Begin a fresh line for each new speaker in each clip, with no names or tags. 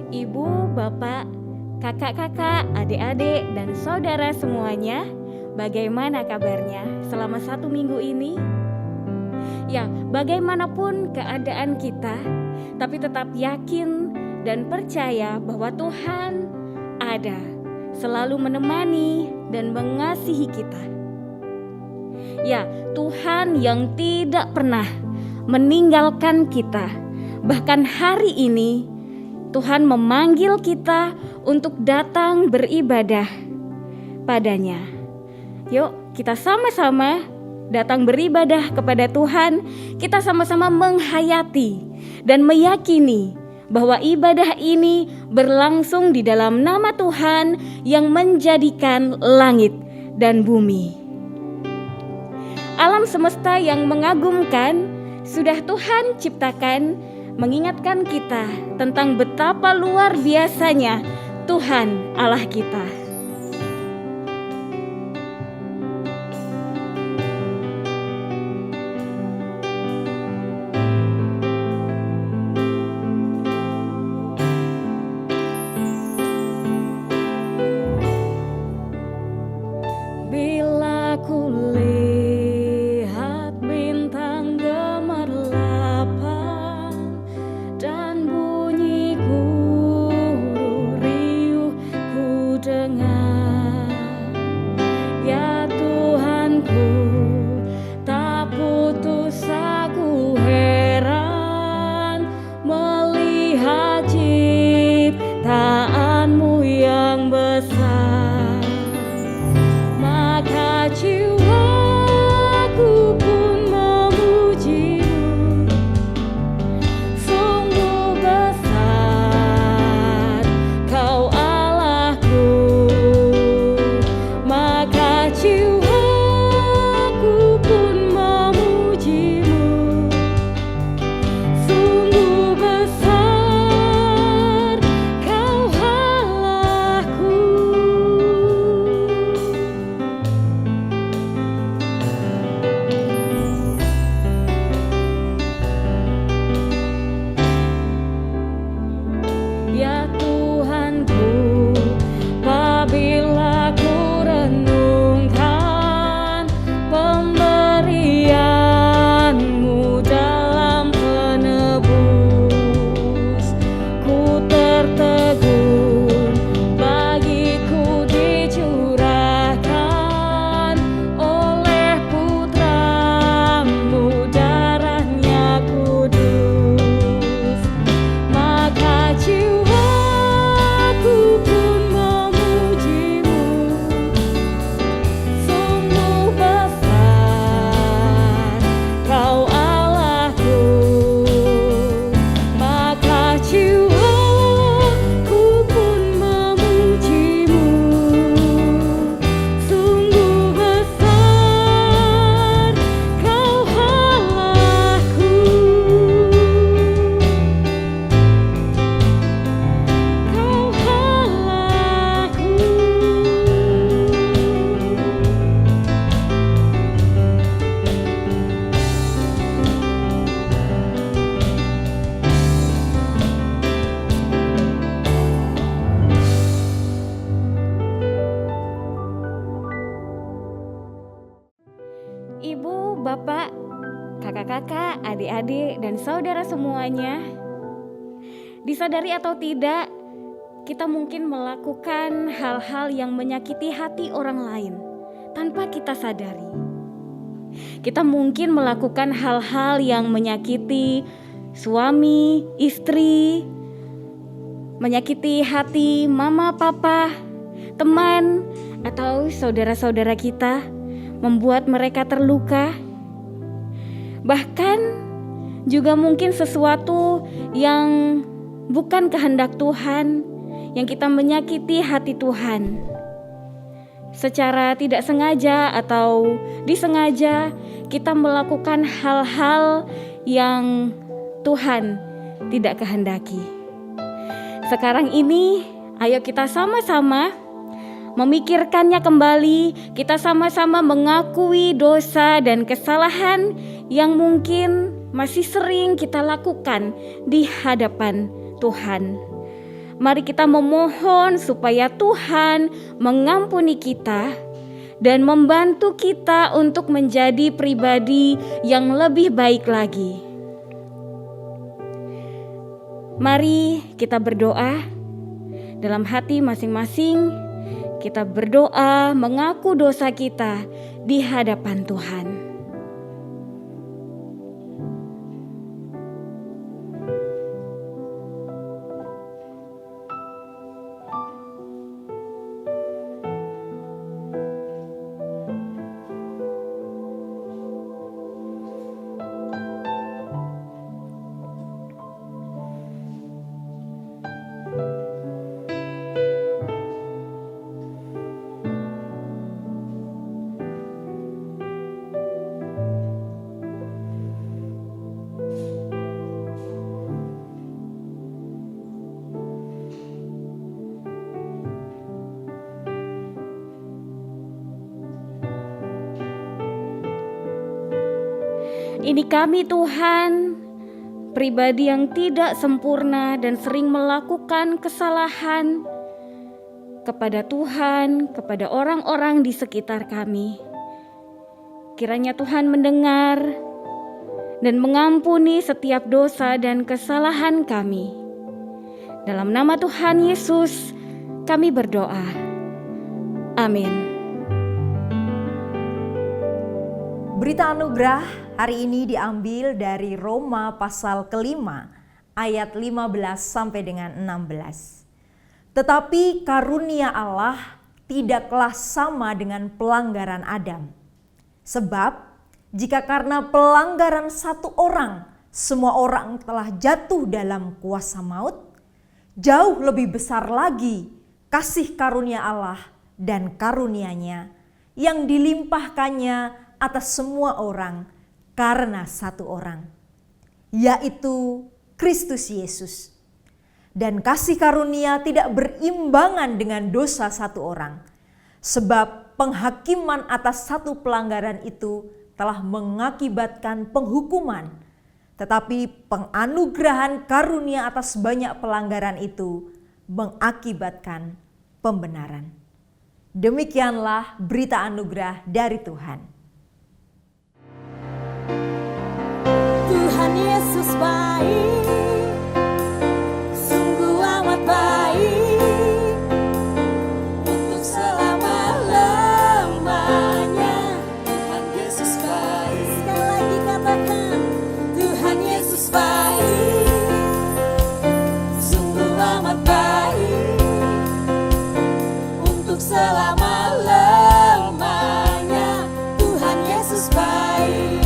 Ibu, bapak, kakak-kakak, adik-adik, dan saudara semuanya, bagaimana kabarnya selama 1 minggu ini? Ya, bagaimanapun keadaan kita, tapi tetap yakin dan percaya bahwa Tuhan ada, selalu menemani dan mengasihi kita. Ya, Tuhan yang tidak pernah meninggalkan kita. Bahkan hari ini Tuhan memanggil kita untuk datang beribadah padanya. Yuk kita sama-sama datang beribadah kepada Tuhan. Kita sama-sama menghayati dan meyakini bahwa ibadah ini berlangsung di dalam nama Tuhan yang menjadikan langit dan bumi. Alam semesta yang mengagumkan sudah Tuhan ciptakan, mengingatkan kita tentang betapa luar biasanya Tuhan Allah kita. Bila ku lihat bintang gemerlapan dan bunyi guru riuh ku dengar, ya Tuhanku, tak putus aku heran melihat ciptaanmu yang besar. Maka jiwaku pun memujimu, sungguh besar Kau Allahku. Maka jiwaku pun memujimu, sungguh besar Kau Allahku. Ya Tuhanku, apabila ku renungkan pemberian-Mu dalam penebus, ku tertegun bagiku dicurahkan oleh Putra-Mu, darahnya kudus. Maka jiwaku pun memujimu, sungguh besar Kau Allahku. Maka jiwaku pun memujimu, sungguh besar Kau Allahku. Kau Allahku. Ibu, bapak, kakak-kakak, adik-adik, dan saudara semuanya, disadari atau tidak, kita mungkin melakukan hal-hal yang menyakiti hati orang lain tanpa kita sadari. Kita mungkin melakukan hal-hal yang menyakiti suami, istri, menyakiti hati mama, papa, teman, atau saudara-saudara kita, membuat mereka terluka. Bahkan juga mungkin sesuatu yang bukan kehendak Tuhan, yang kita menyakiti hati Tuhan. Secara tidak sengaja atau disengaja, kita melakukan hal-hal yang Tuhan tidak kehendaki. Sekarang ini, ayo kita sama-sama memikirkannya kembali. Kita sama-sama mengakui dosa dan kesalahan yang mungkin masih sering kita lakukan di hadapan Tuhan. Mari kita memohon supaya Tuhan mengampuni kita dan membantu kita untuk menjadi pribadi yang lebih baik lagi. Mari kita berdoa dalam hati masing-masing. Kita berdoa mengaku dosa kita di hadapan Tuhan. Ini kami Tuhan, pribadi yang tidak sempurna dan sering melakukan kesalahan kepada Tuhan, kepada orang-orang di sekitar kami. Kiranya Tuhan mendengar dan mengampuni setiap dosa dan kesalahan kami. Dalam nama Tuhan Yesus kami berdoa. Amin.
Berita anugerah hari ini diambil dari Roma pasal kelima ayat 15 sampai dengan 16. Tetapi karunia Allah tidaklah sama dengan pelanggaran Adam. Sebab jika karena pelanggaran satu orang semua orang telah jatuh dalam kuasa maut, jauh lebih besar lagi kasih karunia Allah dan karunia-Nya yang dilimpahkannya atas semua orang karena satu orang, yaitu Kristus Yesus. Dan kasih karunia tidak berimbangan dengan dosa satu orang, sebab penghakiman atas satu pelanggaran itu telah mengakibatkan penghukuman, tetapi penganugerahan karunia atas banyak pelanggaran itu mengakibatkan pembenaran. Demikianlah berita anugerah dari Tuhan.
Tuhan Yesus baik, sungguh amat baik, untuk selama-lamanya. Tuhan Yesus baik. Sekali lagi katakan, Tuhan Yesus baik, sungguh amat baik, untuk selama-lamanya. Tuhan Yesus baik.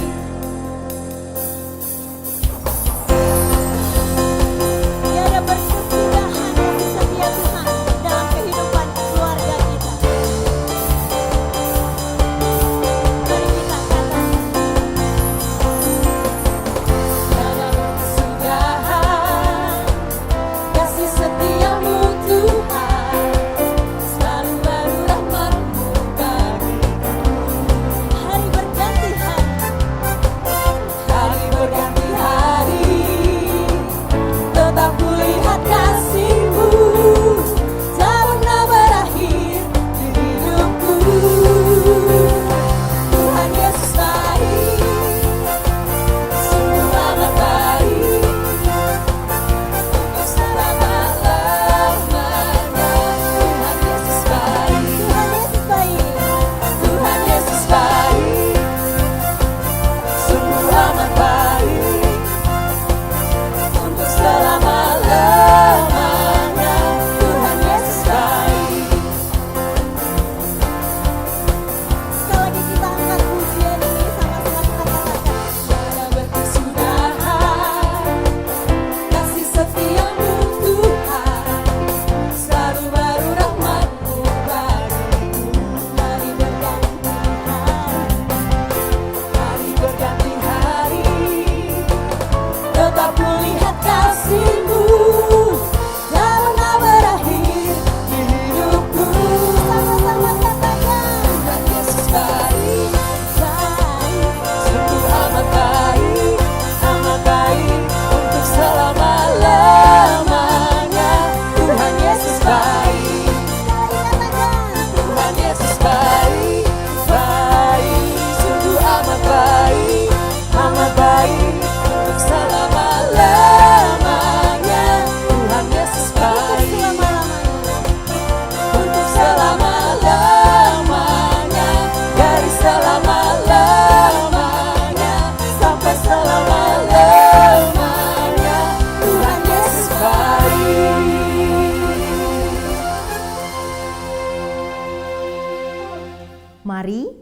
Mari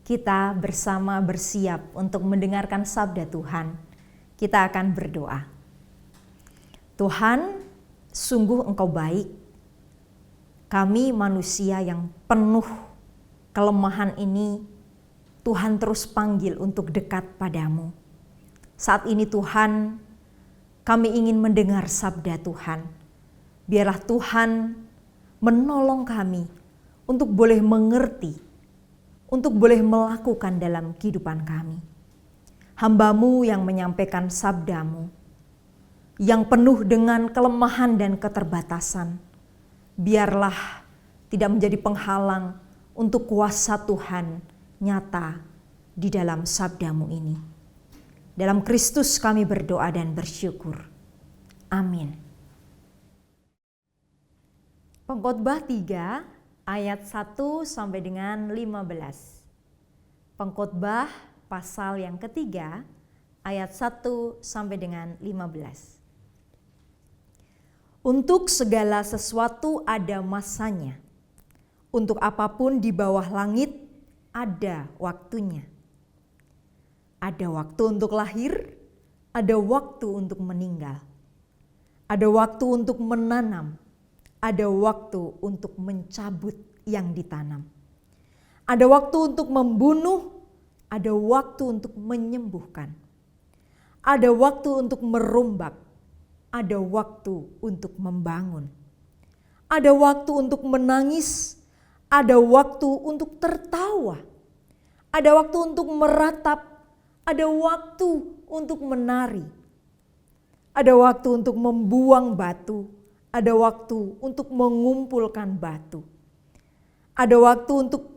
kita bersama bersiap untuk mendengarkan sabda Tuhan. Kita akan berdoa. Tuhan, sungguh Engkau baik. Kami manusia yang penuh kelemahan ini, Tuhan terus panggil untuk dekat padamu. Saat ini Tuhan, kami ingin mendengar sabda Tuhan. Biarlah Tuhan menolong kami untuk boleh mengerti, untuk boleh melakukan dalam kehidupan kami. Hamba-Mu yang menyampaikan sabda-Mu, yang penuh dengan kelemahan dan keterbatasan, biarlah tidak menjadi penghalang untuk kuasa Tuhan nyata di dalam sabda-Mu ini. Dalam Kristus kami berdoa dan bersyukur. Amin. Pengkhotbah 3 ayat 1 sampai dengan 15. Pengkhotbah pasal yang ketiga ayat 1 sampai dengan 15. Untuk segala sesuatu ada masanya. Untuk apapun di bawah langit ada waktunya. Ada waktu untuk lahir, ada waktu untuk meninggal. Ada waktu untuk menanam, ada waktu untuk mencabut yang ditanam. Ada waktu untuk membunuh, ada waktu untuk menyembuhkan. Ada waktu untuk merombak, ada waktu untuk membangun. Ada waktu untuk menangis, ada waktu untuk tertawa. Ada waktu untuk meratap, ada waktu untuk menari. Ada waktu untuk membuang batu, ada waktu untuk mengumpulkan batu. Ada waktu untuk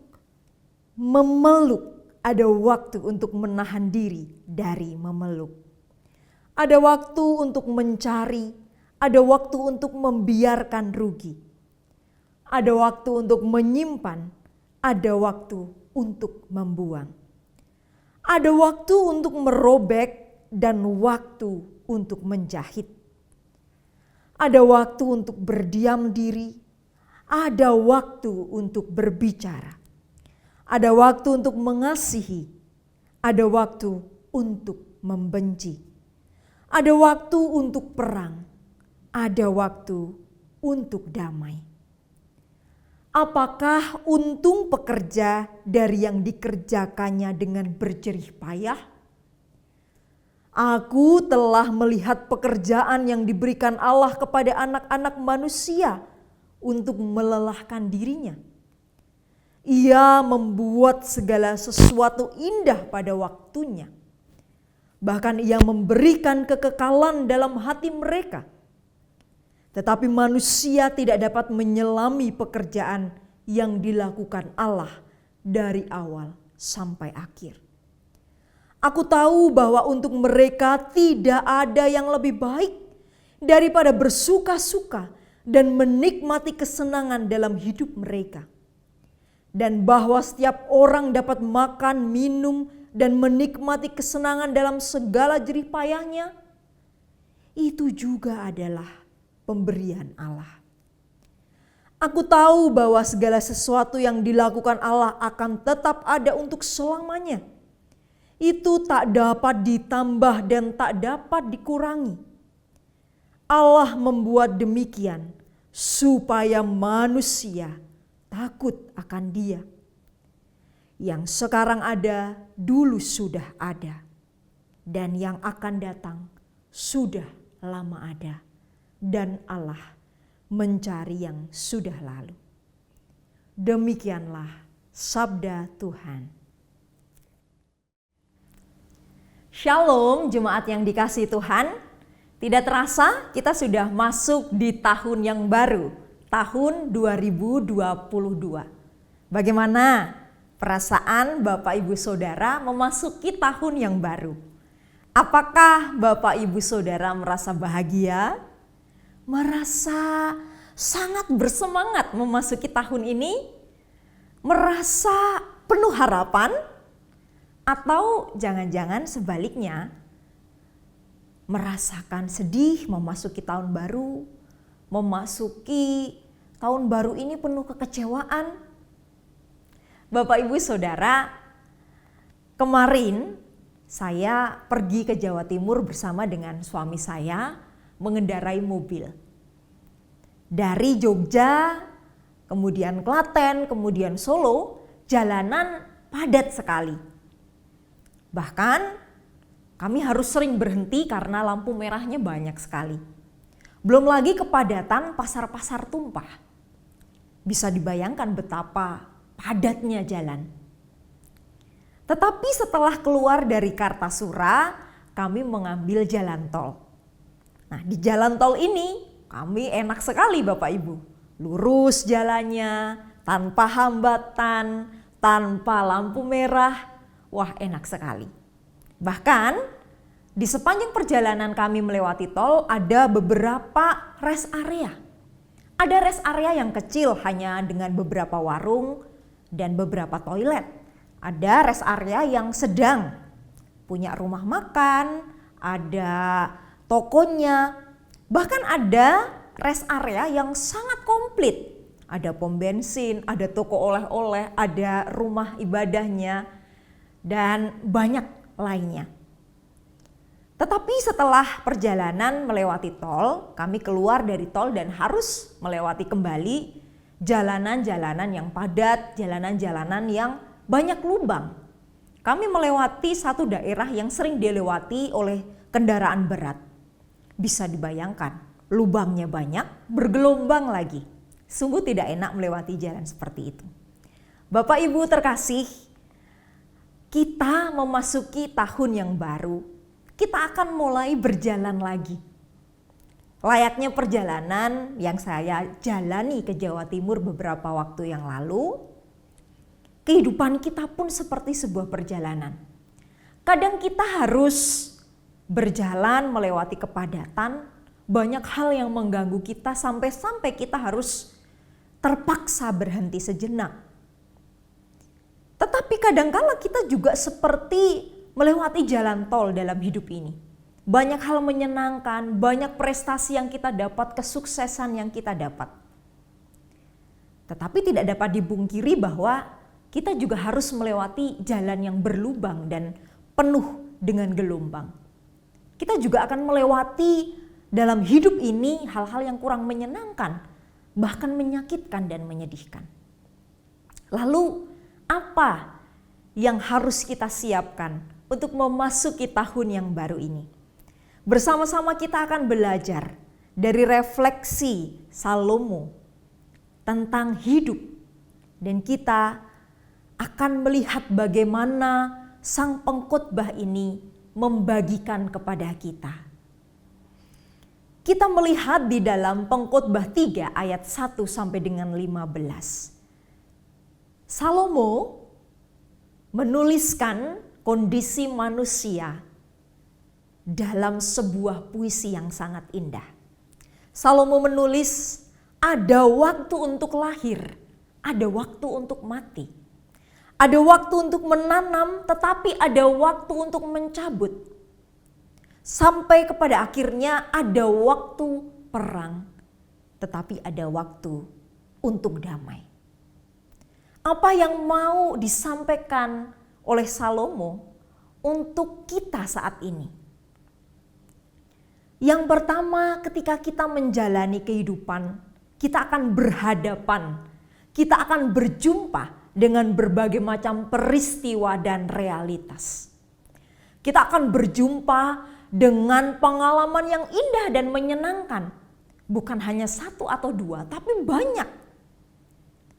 memeluk, ada waktu untuk menahan diri dari memeluk. Ada waktu untuk mencari, ada waktu untuk membiarkan rugi. Ada waktu untuk menyimpan, ada waktu untuk membuang. Ada waktu untuk merobek dan waktu untuk menjahit. Ada waktu untuk berdiam diri, ada waktu untuk berbicara. Ada waktu untuk mengasihi, ada waktu untuk membenci. Ada waktu untuk perang, ada waktu untuk damai. Apakah untung pekerja dari yang dikerjakannya dengan berjerih payah? Aku telah melihat pekerjaan yang diberikan Allah kepada anak-anak manusia untuk melelahkan dirinya. Ia membuat segala sesuatu indah pada waktunya. Bahkan ia memberikan kekekalan dalam hati mereka. Tetapi manusia tidak dapat menyelami pekerjaan yang dilakukan Allah dari awal sampai akhir. Aku tahu bahwa untuk mereka tidak ada yang lebih baik daripada bersuka-suka dan menikmati kesenangan dalam hidup mereka. Dan bahwa setiap orang dapat makan, minum, dan menikmati kesenangan dalam segala jerih payahnya, itu juga adalah pemberian Allah. Aku tahu bahwa segala sesuatu yang dilakukan Allah akan tetap ada untuk selamanya. Itu tak dapat ditambah dan tak dapat dikurangi. Allah membuat demikian supaya manusia takut akan Dia. Yang sekarang ada, dulu sudah ada. Dan yang akan datang sudah lama ada. Dan Allah mencari yang sudah lalu. Demikianlah sabda Tuhan. Shalom jemaat yang dikasihi Tuhan. Tidak terasa kita sudah masuk di tahun yang baru, tahun 2022. Bagaimana perasaan Bapak Ibu Saudara memasuki tahun yang baru? Apakah Bapak Ibu Saudara merasa bahagia? Merasa sangat bersemangat memasuki tahun ini? Merasa penuh harapan? Atau jangan-jangan sebaliknya, merasakan sedih memasuki tahun baru, memasuki tahun baru ini penuh kekecewaan? Bapak Ibu Saudara, kemarin saya pergi ke Jawa Timur bersama dengan suami saya mengendarai mobil. Dari Jogja, kemudian Klaten, kemudian Solo, jalanan padat sekali. Bahkan kami harus sering berhenti karena lampu merahnya banyak sekali. Belum lagi kepadatan pasar-pasar tumpah. Bisa dibayangkan betapa padatnya jalan. Tetapi setelah keluar dari Kartasura, kami mengambil jalan tol. Nah, di jalan tol ini kami enak sekali Bapak Ibu. Lurus jalannya, tanpa hambatan, tanpa lampu merah. Wah, enak sekali. Bahkan di sepanjang perjalanan kami melewati tol ada beberapa rest area. Ada rest area yang kecil hanya dengan beberapa warung dan beberapa toilet. Ada rest area yang sedang, punya rumah makan, ada tokonya. Bahkan ada rest area yang sangat komplit. Ada pom bensin, ada toko oleh-oleh, ada rumah ibadahnya, dan banyak lainnya. Tetapi setelah perjalanan melewati tol, kami keluar dari tol dan harus melewati kembali jalanan-jalanan yang padat, jalanan-jalanan yang banyak lubang. Kami melewati satu daerah yang sering dilewati oleh kendaraan berat. Bisa dibayangkan, lubangnya banyak, bergelombang lagi. Sungguh tidak enak melewati jalan seperti itu. Bapak Ibu terkasih, kita memasuki tahun yang baru. Kita akan mulai berjalan lagi. Layaknya perjalanan yang saya jalani ke Jawa Timur beberapa waktu yang lalu, kehidupan kita pun seperti sebuah perjalanan. Kadang kita harus berjalan melewati kepadatan, banyak hal yang mengganggu kita sampai-sampai kita harus terpaksa berhenti sejenak. Tetapi kadangkala kita juga seperti melewati jalan tol dalam hidup ini. Banyak hal menyenangkan, banyak prestasi yang kita dapat, kesuksesan yang kita dapat. Tetapi tidak dapat dipungkiri bahwa kita juga harus melewati jalan yang berlubang dan penuh dengan gelombang. Kita juga akan melewati dalam hidup ini hal-hal yang kurang menyenangkan, bahkan menyakitkan dan menyedihkan. Lalu apa yang harus kita siapkan untuk memasuki tahun yang baru ini? Bersama-sama kita akan belajar dari refleksi Salomo tentang hidup, dan kita akan melihat bagaimana sang pengkhotbah ini membagikan kepada kita. Kita melihat di dalam Pengkhotbah 3 ayat 1 sampai dengan 15. Salomo menuliskan kondisi manusia dalam sebuah puisi yang sangat indah. Salomo menulis, ada waktu untuk lahir, ada waktu untuk mati. Ada waktu untuk menanam, tetapi ada waktu untuk mencabut. Sampai kepada akhirnya ada waktu perang, tetapi ada waktu untuk damai. Apa yang mau disampaikan oleh Salomo untuk kita saat ini? Yang pertama, ketika kita menjalani kehidupan, kita akan berhadapan, kita akan berjumpa dengan berbagai macam peristiwa dan realitas. Kita akan berjumpa dengan pengalaman yang indah dan menyenangkan. Bukan hanya satu atau dua, tapi banyak.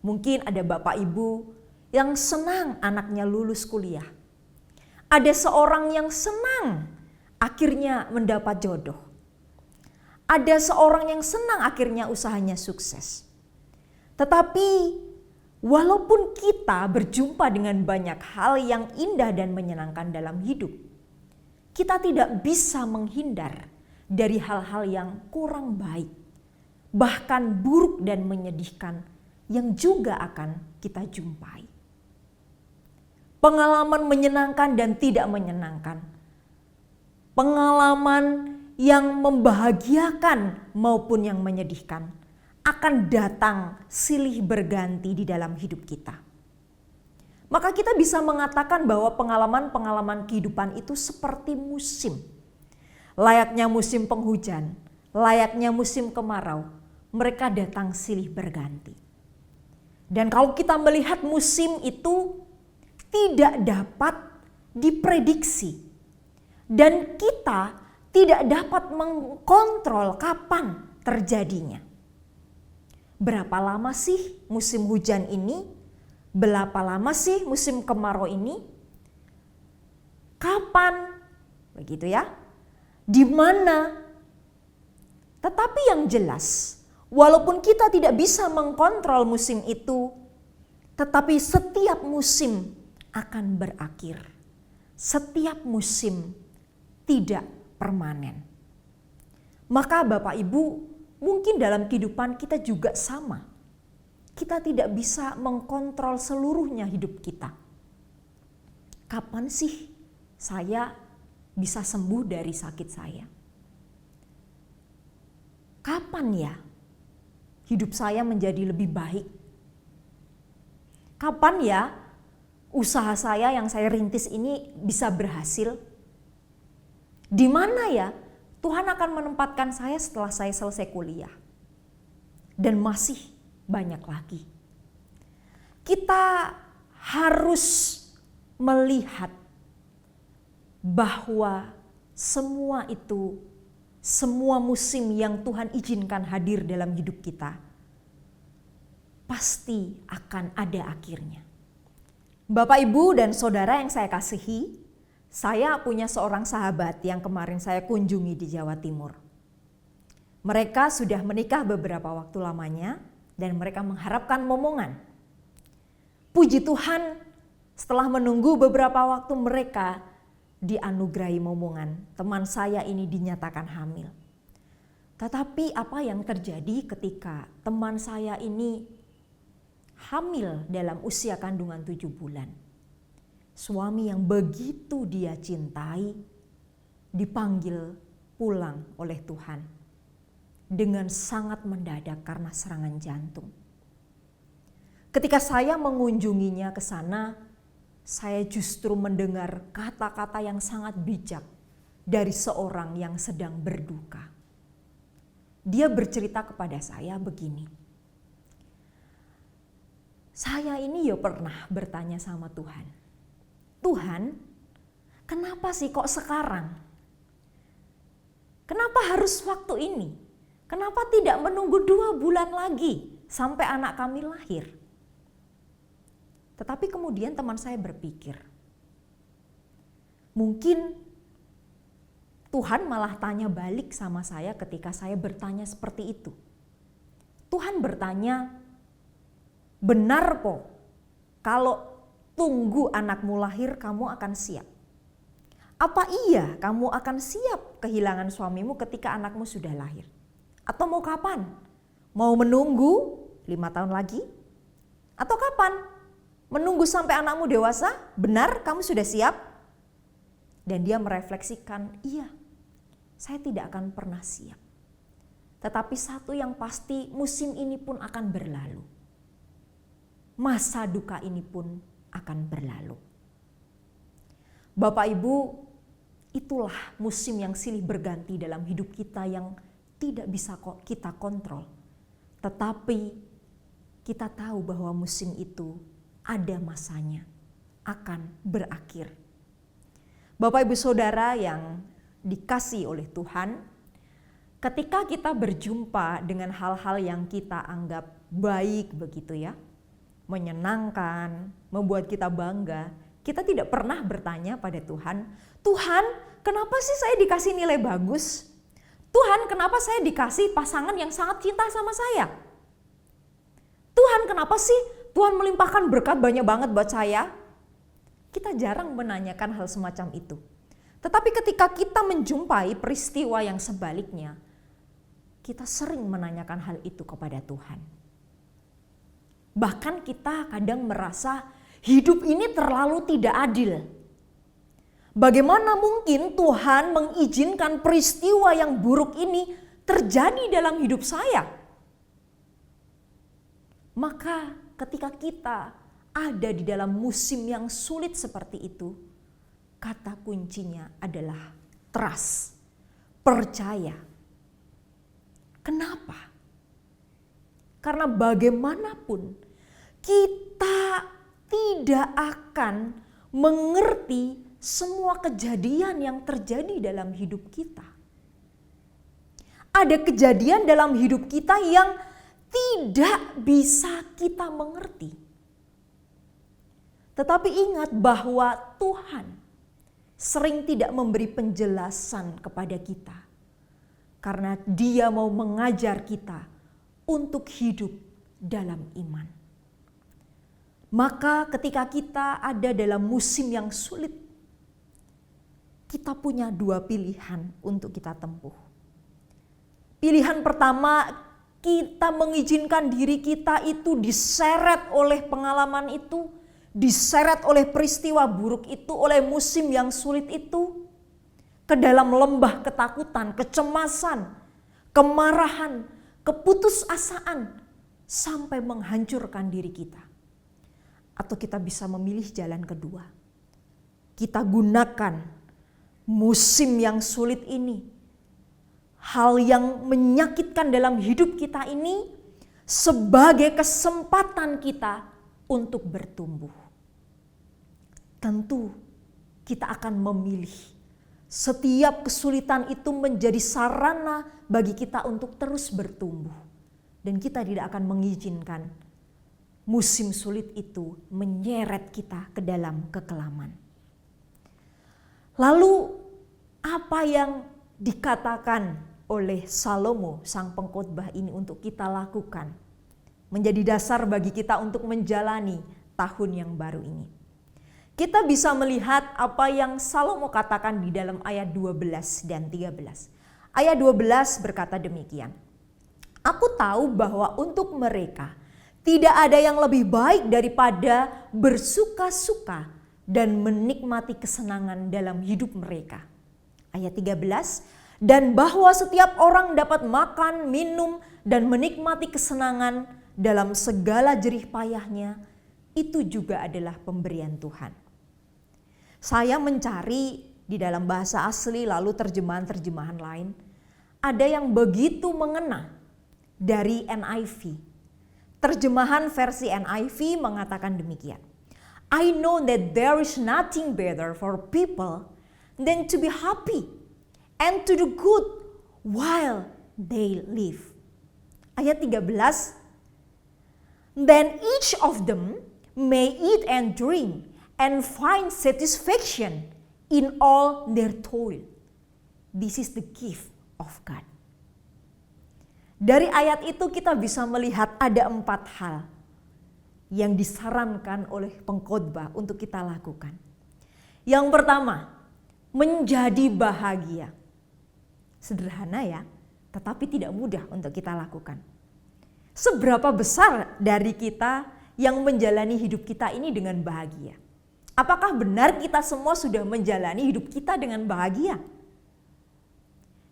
Mungkin ada bapak ibu yang senang anaknya lulus kuliah. Ada seorang yang senang akhirnya mendapat jodoh. Ada seorang yang senang akhirnya usahanya sukses. Tetapi walaupun kita berjumpa dengan banyak hal yang indah dan menyenangkan dalam hidup, kita tidak bisa menghindar dari hal-hal yang kurang baik, bahkan buruk dan menyedihkan yang juga akan kita jumpai. Pengalaman menyenangkan dan tidak menyenangkan. Pengalaman yang membahagiakan maupun yang menyedihkan akan datang silih berganti di dalam hidup kita. Maka kita bisa mengatakan bahwa pengalaman-pengalaman kehidupan itu seperti musim. Layaknya musim penghujan, layaknya musim kemarau, mereka datang silih berganti. Dan kalau kita melihat musim itu tidak dapat diprediksi. Dan kita tidak dapat mengkontrol kapan terjadinya. Berapa lama sih musim hujan ini? Berapa lama sih musim kemarau ini? Kapan? Begitu ya. Di mana? Tetapi yang jelas, walaupun kita tidak bisa mengkontrol musim itu, tetapi setiap musim akan berakhir. Setiap musim tidak permanen. Maka Bapak Ibu, mungkin dalam kehidupan kita juga sama. Kita tidak bisa mengkontrol seluruhnya hidup kita. Kapan sih saya bisa sembuh dari sakit saya? Kapan ya hidup saya menjadi lebih baik? Kapan ya usaha saya yang saya rintis ini bisa berhasil? Di mana ya Tuhan akan menempatkan saya setelah saya selesai kuliah? Dan masih banyak lagi. Kita harus melihat bahwa semua itu, semua musim yang Tuhan izinkan hadir dalam hidup kita, pasti akan ada akhirnya. Bapak, Ibu, dan Saudara yang saya kasihi, saya punya seorang sahabat yang kemarin saya kunjungi di Jawa Timur. Mereka sudah menikah beberapa waktu lamanya dan mereka mengharapkan momongan. Puji Tuhan, setelah menunggu beberapa waktu mereka dianugerahi momongan. Teman saya ini dinyatakan hamil. Tetapi apa yang terjadi ketika teman saya ini hamil dalam usia kandungan 7 bulan? Suami yang begitu dia cintai dipanggil pulang oleh Tuhan dengan sangat mendadak karena serangan jantung. Ketika saya mengunjunginya ke sana, saya justru mendengar kata-kata yang sangat bijak dari seorang yang sedang berduka. Dia bercerita kepada saya begini. Saya ini ya pernah bertanya sama Tuhan. Tuhan, kenapa sih kok sekarang? Kenapa harus waktu ini? Kenapa tidak menunggu 2 bulan lagi sampai anak kami lahir? Tetapi kemudian teman saya berpikir, mungkin Tuhan malah tanya balik sama saya ketika saya bertanya seperti itu. Tuhan bertanya, benar po, kalau tunggu anakmu lahir kamu akan siap? Apa iya kamu akan siap kehilangan suamimu ketika anakmu sudah lahir? Atau mau kapan? Mau menunggu 5 tahun lagi? Atau kapan? Menunggu sampai anakmu dewasa? Benar kamu sudah siap? Dan dia merefleksikan, iya, saya tidak akan pernah siap. Tetapi satu yang pasti, musim ini pun akan berlalu. Masa duka ini pun akan berlalu. Bapak Ibu, itulah musim yang silih berganti dalam hidup kita yang tidak bisa kita kontrol. Tetapi kita tahu bahwa musim itu ada masanya, akan berakhir. Bapak Ibu Saudara yang dikasihi oleh Tuhan, ketika kita berjumpa dengan hal-hal yang kita anggap baik begitu ya, menyenangkan, membuat kita bangga, kita tidak pernah bertanya pada Tuhan, Tuhan, kenapa sih saya dikasih nilai bagus? Tuhan, kenapa saya dikasih pasangan yang sangat cinta sama saya? Tuhan, kenapa sih Tuhan melimpahkan berkat banyak banget buat saya? Kita jarang menanyakan hal semacam itu. Tetapi ketika kita menjumpai peristiwa yang sebaliknya, kita sering menanyakan hal itu kepada Tuhan. Bahkan kita kadang merasa hidup ini terlalu tidak adil. Bagaimana mungkin Tuhan mengizinkan peristiwa yang buruk ini terjadi dalam hidup saya? Maka ketika kita ada di dalam musim yang sulit seperti itu, kata kuncinya adalah trust, percaya. Kenapa? Karena bagaimanapun kita tidak akan mengerti semua kejadian yang terjadi dalam hidup kita. Ada kejadian dalam hidup kita yang tidak bisa kita mengerti. Tetapi ingat bahwa Tuhan sering tidak memberi penjelasan kepada kita. Karena Dia mau mengajar kita untuk hidup dalam iman. Maka ketika kita ada dalam musim yang sulit, kita punya dua pilihan untuk kita tempuh. Pilihan pertama, kita mengizinkan diri kita itu diseret oleh pengalaman itu, diseret oleh peristiwa buruk itu, oleh musim yang sulit itu, ke dalam lembah ketakutan, kecemasan, kemarahan, keputusasaan, sampai menghancurkan diri kita. Atau kita bisa memilih jalan kedua. Kita gunakan musim yang sulit ini, hal yang menyakitkan dalam hidup kita ini, sebagai kesempatan kita untuk bertumbuh. Tentu kita akan memilih setiap kesulitan itu menjadi sarana bagi kita untuk terus bertumbuh. Dan kita tidak akan mengizinkan musim sulit itu menyeret kita ke dalam kekelaman. Lalu apa yang dikatakan oleh Salomo sang pengkhotbah ini untuk kita lakukan menjadi dasar bagi kita untuk menjalani tahun yang baru ini. Kita bisa melihat apa yang Salomo katakan di dalam ayat 12 dan 13. Ayat 12 berkata demikian. Aku tahu bahwa untuk mereka tidak ada yang lebih baik daripada bersuka-suka dan menikmati kesenangan dalam hidup mereka. Ayat 13, dan bahwa setiap orang dapat makan, minum, dan menikmati kesenangan dalam segala jerih payahnya, itu juga adalah pemberian Tuhan. Saya mencari di dalam bahasa asli lalu terjemahan-terjemahan lain, ada yang begitu mengena dari NIV. Terjemahan versi NIV mengatakan demikian. I know that there is nothing better for people than to be happy and to do good while they live. Ayat 13. Then each of them may eat and drink and find satisfaction in all their toil. This is the gift of God. Dari ayat itu kita bisa melihat ada 4 hal yang disarankan oleh pengkhotbah untuk kita lakukan. Yang pertama, menjadi bahagia. Sederhana ya, tetapi tidak mudah untuk kita lakukan. Seberapa besar dari kita yang menjalani hidup kita ini dengan bahagia? Apakah benar kita semua sudah menjalani hidup kita dengan bahagia?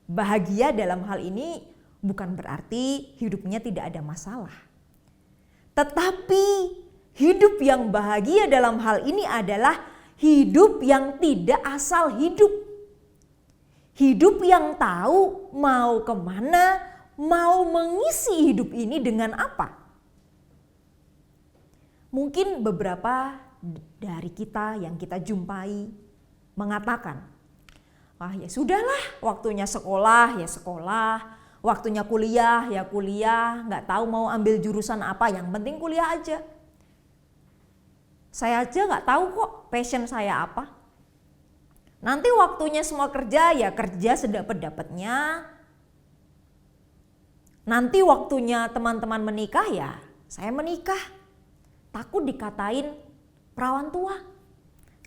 Bahagia dalam hal ini bukan berarti hidupnya tidak ada masalah. Tetapi hidup yang bahagia dalam hal ini adalah hidup yang tidak asal hidup. Hidup yang tahu mau kemana, mau mengisi hidup ini dengan apa. Mungkin beberapa dari kita yang kita jumpai mengatakan, wah ya sudahlah, waktunya sekolah ya sekolah, waktunya kuliah ya kuliah, gak tahu mau ambil jurusan apa, yang penting kuliah aja. Saya aja gak tahu kok passion saya apa. Nanti waktunya semua kerja ya kerja sedapat-dapatnya. Nanti waktunya teman-teman menikah ya saya menikah. Takut dikatain perawan tua.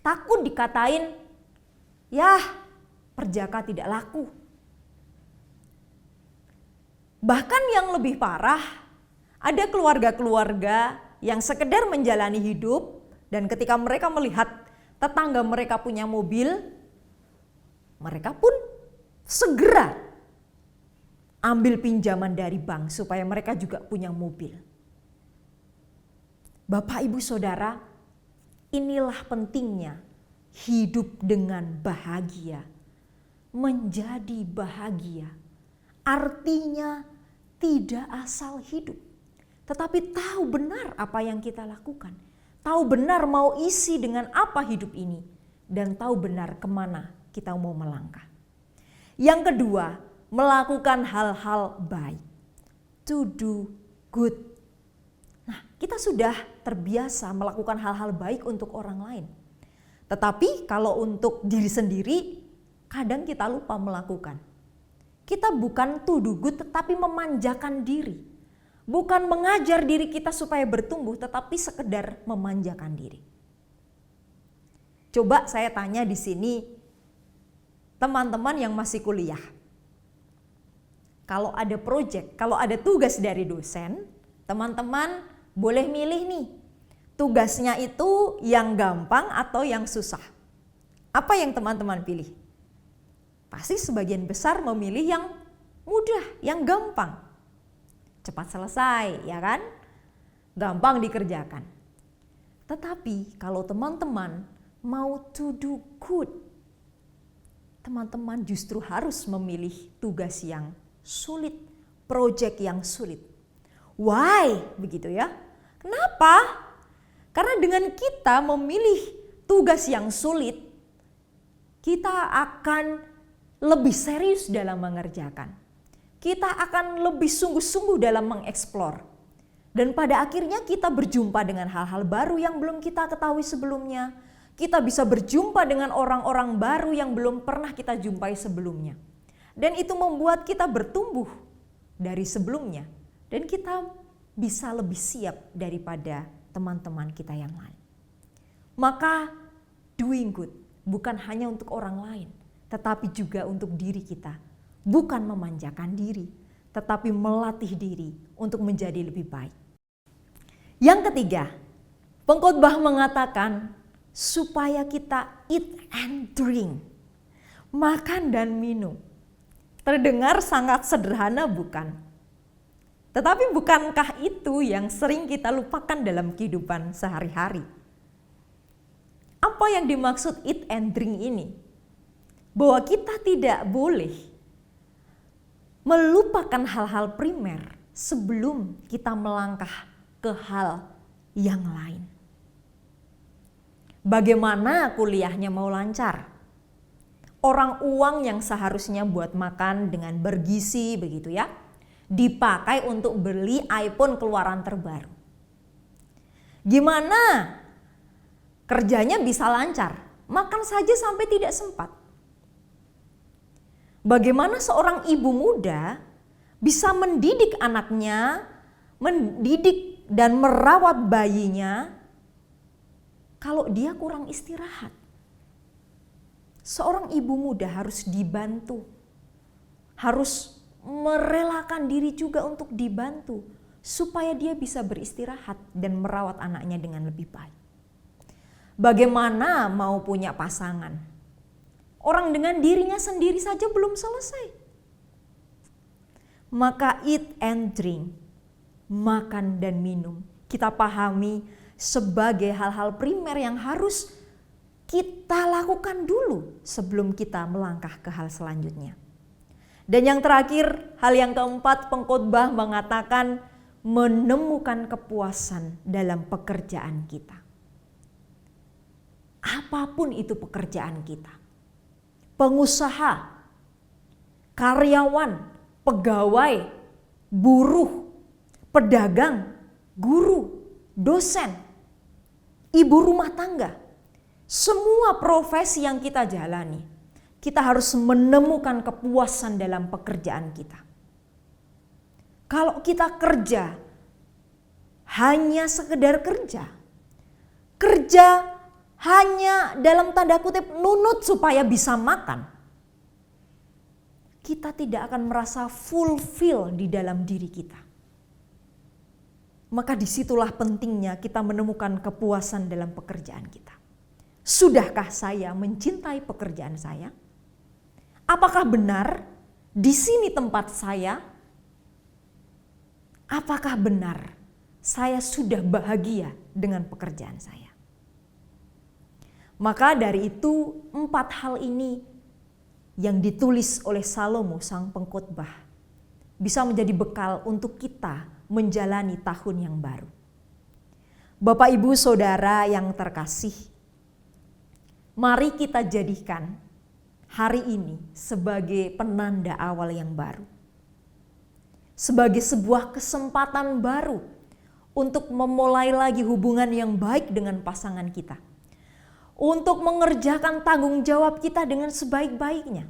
Takut dikatain ya perjaka tidak laku. Bahkan yang lebih parah, ada keluarga-keluarga yang sekedar menjalani hidup dan ketika mereka melihat tetangga mereka punya mobil, mereka pun segera ambil pinjaman dari bank supaya mereka juga punya mobil. Bapak, Ibu, Saudara, inilah pentingnya hidup dengan bahagia. Menjadi bahagia artinya tidak asal hidup, tetapi tahu benar apa yang kita lakukan. Tahu benar mau isi dengan apa hidup ini, dan tahu benar kemana kita mau melangkah. Yang kedua, melakukan hal-hal baik. To do good. Nah, kita sudah terbiasa melakukan hal-hal baik untuk orang lain. Tetapi kalau untuk diri sendiri, kadang kita lupa melakukan. Kita bukan to do good tetapi memanjakan diri. Bukan mengajar diri kita supaya bertumbuh tetapi sekedar memanjakan diri. Coba saya tanya di sini teman-teman yang masih kuliah. Kalau ada proyek, kalau ada tugas dari dosen, teman-teman boleh milih nih. Tugasnya itu yang gampang atau yang susah. Apa yang teman-teman pilih? Pasti sebagian besar memilih yang mudah, yang gampang. Cepat selesai, ya kan? Gampang dikerjakan. Tetapi kalau teman-teman mau to do good, teman-teman justru harus memilih tugas yang sulit, proyek yang sulit. Why? Begitu ya. Kenapa? Karena dengan kita memilih tugas yang sulit, kita akan lebih serius dalam mengerjakan. Kita akan lebih sungguh-sungguh dalam mengeksplor. Dan pada akhirnya kita berjumpa dengan hal-hal baru yang belum kita ketahui sebelumnya. Kita bisa berjumpa dengan orang-orang baru yang belum pernah kita jumpai sebelumnya. Dan itu membuat kita bertumbuh dari sebelumnya. Dan kita bisa lebih siap daripada teman-teman kita yang lain. Maka doing good bukan hanya untuk orang lain, tetapi juga untuk diri kita. Bukan memanjakan diri, tetapi melatih diri untuk menjadi lebih baik. Yang ketiga, pengkhotbah mengatakan supaya kita eat and drink. Makan dan minum. Terdengar sangat sederhana bukan? Tetapi bukankah itu yang sering kita lupakan dalam kehidupan sehari-hari? Apa yang dimaksud eat and drink ini? Bahwa kita tidak boleh melupakan hal-hal primer sebelum kita melangkah ke hal yang lain. Bagaimana kuliahnya mau lancar? Orang uang yang seharusnya buat makan dengan bergizi begitu ya, dipakai untuk beli iPhone keluaran terbaru. Gimana kerjanya bisa lancar? Makan saja sampai tidak sempat. Bagaimana seorang ibu muda bisa mendidik anaknya, mendidik dan merawat bayinya kalau dia kurang istirahat? Seorang ibu muda harus dibantu, harus merelakan diri juga untuk dibantu supaya dia bisa beristirahat dan merawat anaknya dengan lebih baik. Bagaimana mau punya pasangan? Orang dengan dirinya sendiri saja belum selesai. Maka eat and drink, makan dan minum, kita pahami sebagai hal-hal primer yang harus kita lakukan dulu sebelum kita melangkah ke hal selanjutnya. Dan yang terakhir, hal yang keempat, pengkhotbah mengatakan menemukan kepuasan dalam pekerjaan kita. Apapun itu pekerjaan kita. Pengusaha, karyawan, pegawai, buruh, pedagang, guru, dosen, ibu rumah tangga. Semua profesi yang kita jalani, kita harus menemukan kepuasan dalam pekerjaan kita. Kalau kita kerja hanya sekedar kerja hanya dalam tanda kutip nunut supaya bisa makan, kita tidak akan merasa fulfill di dalam diri kita. Maka disitulah pentingnya kita menemukan kepuasan dalam pekerjaan kita. Sudahkah saya mencintai pekerjaan saya? Apakah benar di sini tempat saya? Apakah benar saya sudah bahagia dengan pekerjaan saya. Maka dari itu 4 hal ini yang ditulis oleh Salomo sang pengkhotbah bisa menjadi bekal untuk kita menjalani tahun yang baru. Bapak, Ibu, Saudara yang terkasih, mari kita jadikan hari ini sebagai penanda awal yang baru. Sebagai sebuah kesempatan baru untuk memulai lagi hubungan yang baik dengan pasangan kita. Untuk mengerjakan tanggung jawab kita dengan sebaik-baiknya.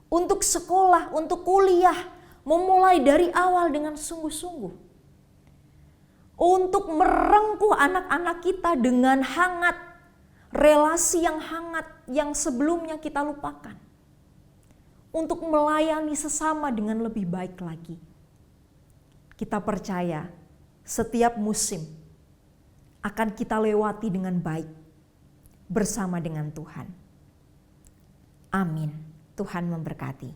Untuk sekolah, untuk kuliah, memulai dari awal dengan sungguh-sungguh. Untuk merengkuh anak-anak kita dengan hangat, relasi yang hangat yang sebelumnya kita lupakan. Untuk melayani sesama dengan lebih baik lagi. Kita percaya setiap musim akan kita lewati dengan baik bersama dengan Tuhan. Amin. Tuhan memberkati.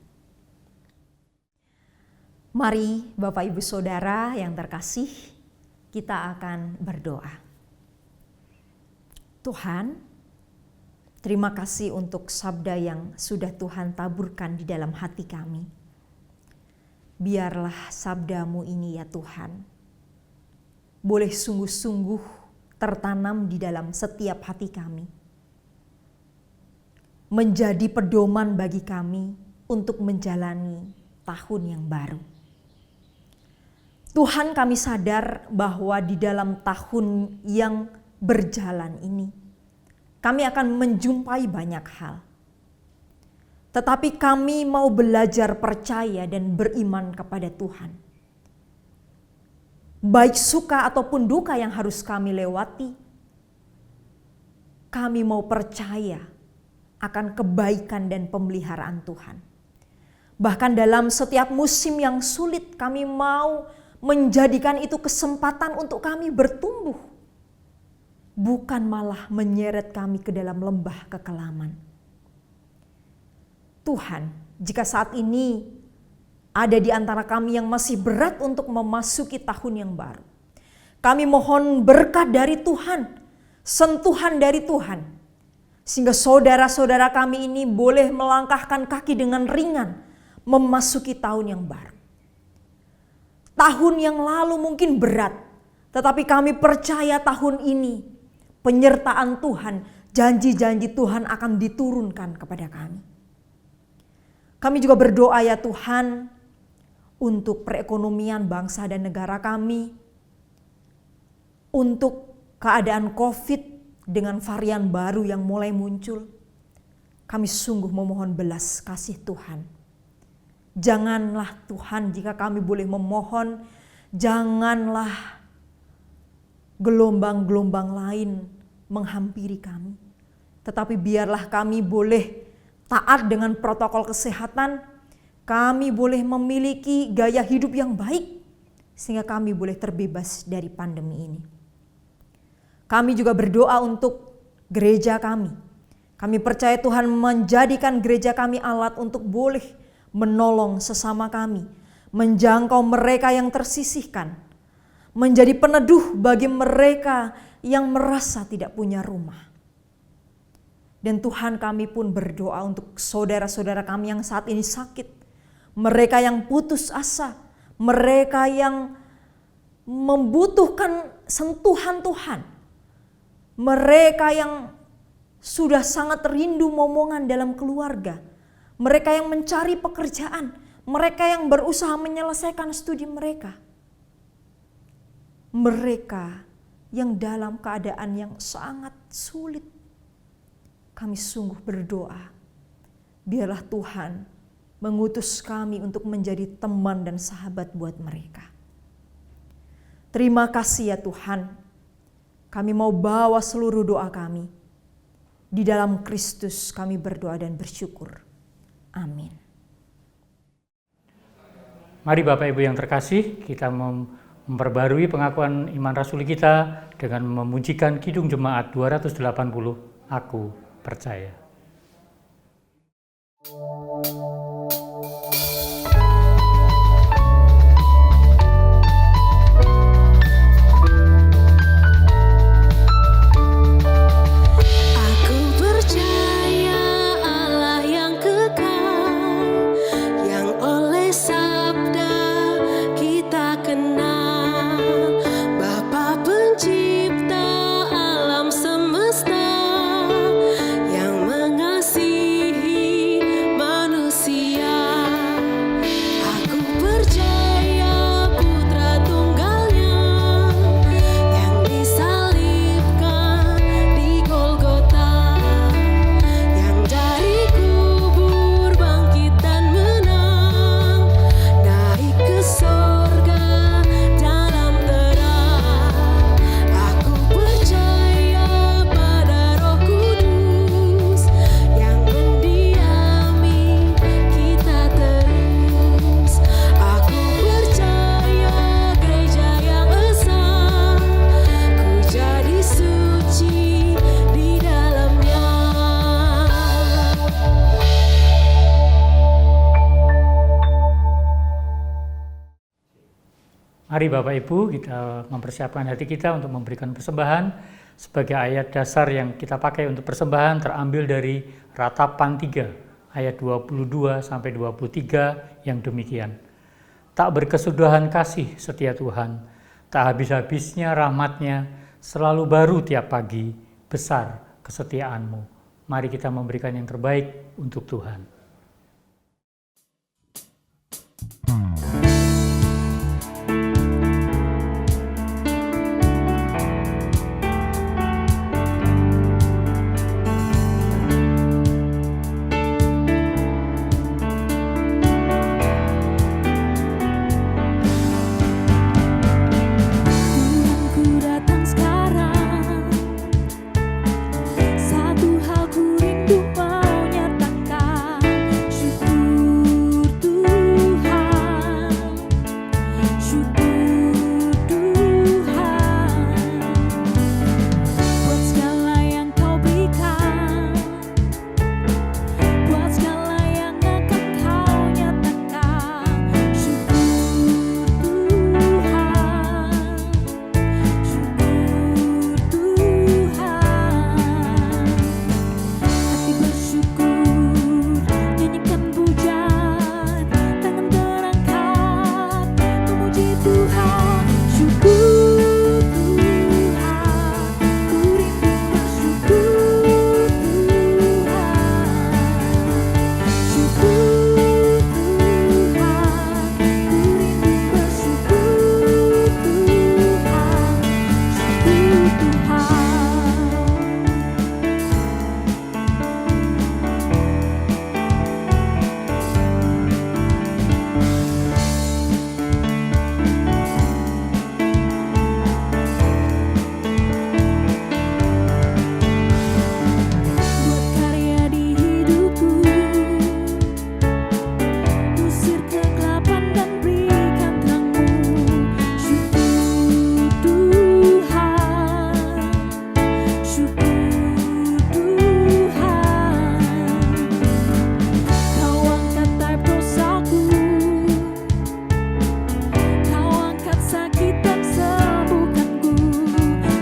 Mari Bapak Ibu Saudara yang terkasih, kita akan berdoa. Tuhan, terima kasih untuk sabda yang sudah Tuhan taburkan di dalam hati kami. Biarlah sabdamu ini ya Tuhan, boleh sungguh-sungguh tertanam di dalam setiap hati kami. Menjadi pedoman bagi kami untuk menjalani tahun yang baru. Tuhan, kami sadar bahwa di dalam tahun yang berjalan ini, kami akan menjumpai banyak hal. Tetapi kami mau belajar percaya dan beriman kepada Tuhan. Baik suka ataupun duka yang harus kami lewati, kami mau percaya akan kebaikan dan pemeliharaan Tuhan. Bahkan dalam setiap musim yang sulit, kami mau menjadikan itu kesempatan untuk kami bertumbuh. Bukan malah menyeret kami ke dalam lembah kekelaman. Tuhan, jika saat ini ada di antara kami yang masih berat untuk memasuki tahun yang baru, kami mohon berkat dari Tuhan, sentuhan dari Tuhan, sehingga saudara-saudara kami ini boleh melangkahkan kaki dengan ringan memasuki tahun yang baru. Tahun yang lalu mungkin berat, tetapi kami percaya tahun ini penyertaan Tuhan, janji-janji Tuhan akan diturunkan kepada kami. Kami juga berdoa ya Tuhan untuk perekonomian bangsa dan negara kami, untuk keadaan COVID dengan varian baru yang mulai muncul. Kami sungguh memohon belas kasih Tuhan. Janganlah Tuhan, jika kami boleh memohon, janganlah gelombang-gelombang lain menghampiri kami. Tetapi biarlah kami boleh taat dengan protokol kesehatan, kami boleh memiliki gaya hidup yang baik, sehingga kami boleh terbebas dari pandemi ini. Kami juga berdoa untuk gereja kami. Kami percaya Tuhan menjadikan gereja kami alat untuk boleh menolong sesama kami, menjangkau mereka yang tersisihkan, menjadi peneduh bagi mereka yang merasa tidak punya rumah. Dan Tuhan, kami pun berdoa untuk saudara-saudara kami yang saat ini sakit, mereka yang putus asa, mereka yang membutuhkan sentuhan Tuhan, mereka yang sudah sangat rindu momongan dalam keluarga, mereka yang mencari pekerjaan, mereka yang berusaha menyelesaikan studi mereka, mereka yang dalam keadaan yang sangat sulit. Kami sungguh berdoa, biarlah Tuhan mengutus kami untuk menjadi teman dan sahabat buat mereka. Terima kasih ya Tuhan, kami mau bawa seluruh doa kami. Di dalam Kristus kami berdoa dan bersyukur. Amin.
Mari Bapak Ibu yang terkasih, kita memperbarui pengakuan iman rasuli kita dengan memujikan Kidung Jemaat 280, Aku Percaya. Mari Bapak Ibu kita mempersiapkan hati kita untuk memberikan persembahan. Sebagai ayat dasar yang kita pakai untuk persembahan terambil dari Ratapan 3 ayat 22 sampai 23 yang demikian. Tak berkesudahan kasih setia Tuhan, tak habis-habisnya rahmat-Nya, selalu baru tiap pagi, besar kesetiaan-Mu. Mari kita memberikan yang terbaik untuk Tuhan.
Ku datang sekarang, satu hal ku rindu mau nyatakan, syukur Tuhan, syukur Tuhan, buat segala yang Kau berikan, buat segala yang akan Kau nyatakan, syukur Tuhan, syukur Tuhan. Hati bersyukur, nyanyikan pujian, tangan terangkat, memuji Tuhan. Syukur Tuhan, ku rindu bersyukur Tuhan. Syukur Tuhan, ku rindu bersyukur Tuhan. Syukur buat karya di hidupku, usir kegelapan dan berikan terang-Mu. Syukur Tuhan, syukur Tuhan. Kau angkat aib dosaku, Kau angkat sakit dan sembuhkanku.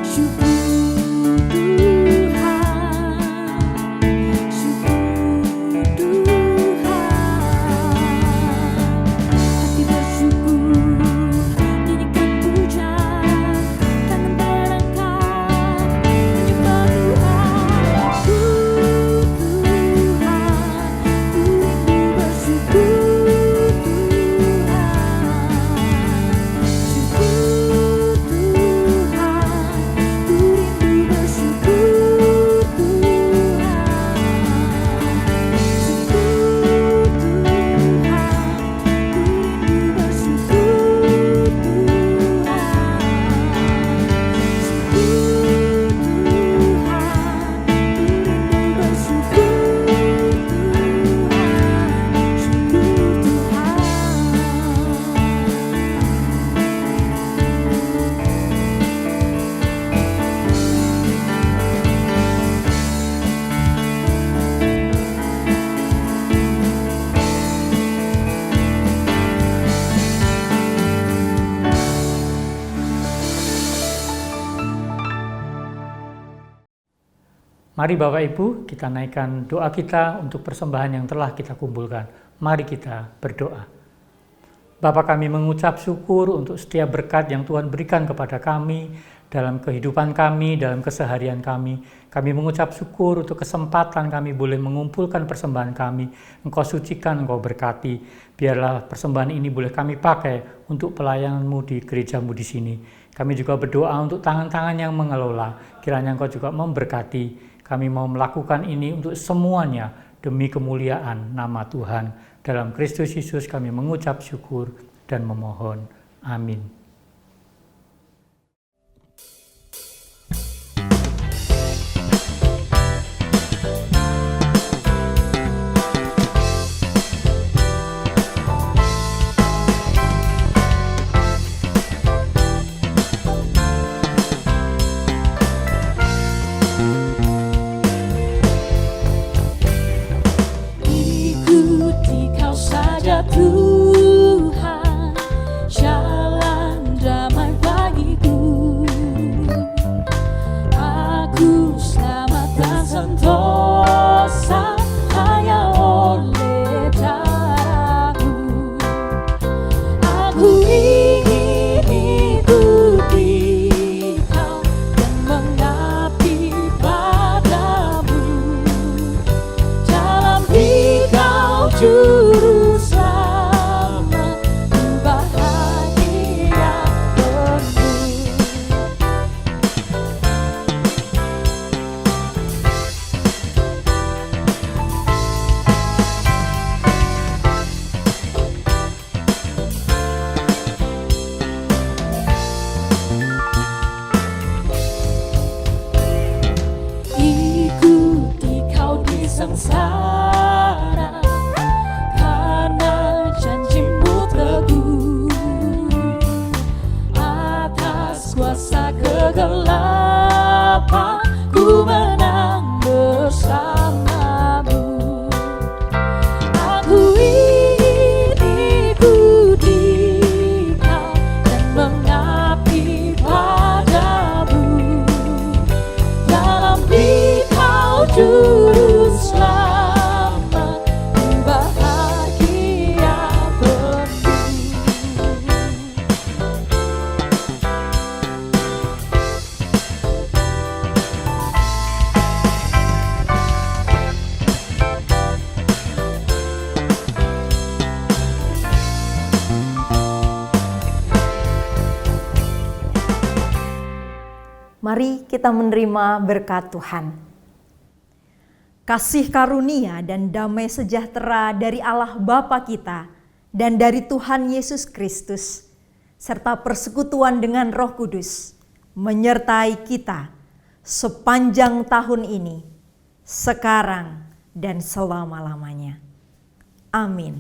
Syukur Tuhan, syukur Tuhan. Hati bersyukur, nyanyikan pujian, tangan terangkat, menyembah Tuhan. Syukur Tuhan, ku rindu bersyukur Tuhan. Syukur Tuhan, ku rindu bersyukur
Mari Bapak Ibu kita naikkan doa kita untuk persembahan yang telah kita kumpulkan. Mari kita berdoa. Bapa, kami mengucap syukur untuk setiap berkat yang Tuhan berikan kepada kami dalam kehidupan kami, dalam keseharian kami. Kami mengucap syukur untuk kesempatan kami boleh mengumpulkan persembahan kami. Engkau sucikan, Engkau berkati. Biarlah persembahan ini boleh kami pakai untuk pelayanan-Mu di gereja-Mu di sini. Kami juga berdoa untuk tangan-tangan yang mengelola. Kiranya Engkau juga memberkati. Kami mau melakukan ini untuk semuanya demi kemuliaan nama Tuhan. Dalam Kristus Yesus kami mengucap syukur dan memohon. Amin.
Ikuti Kau saja Tuhan, jalan kegelapan, ku menang bersamamu. Aku ingin ikuti Kau dan mengabdi padamu. Dalam Dikau juru selamat, ku bahagia penuh.
Mari kita menerima berkat Tuhan. Kasih karunia dan damai sejahtera dari Allah Bapa kita dan dari Tuhan Yesus Kristus, serta persekutuan dengan Roh Kudus, menyertai kita sepanjang tahun ini, sekarang dan selama-lamanya. Amin.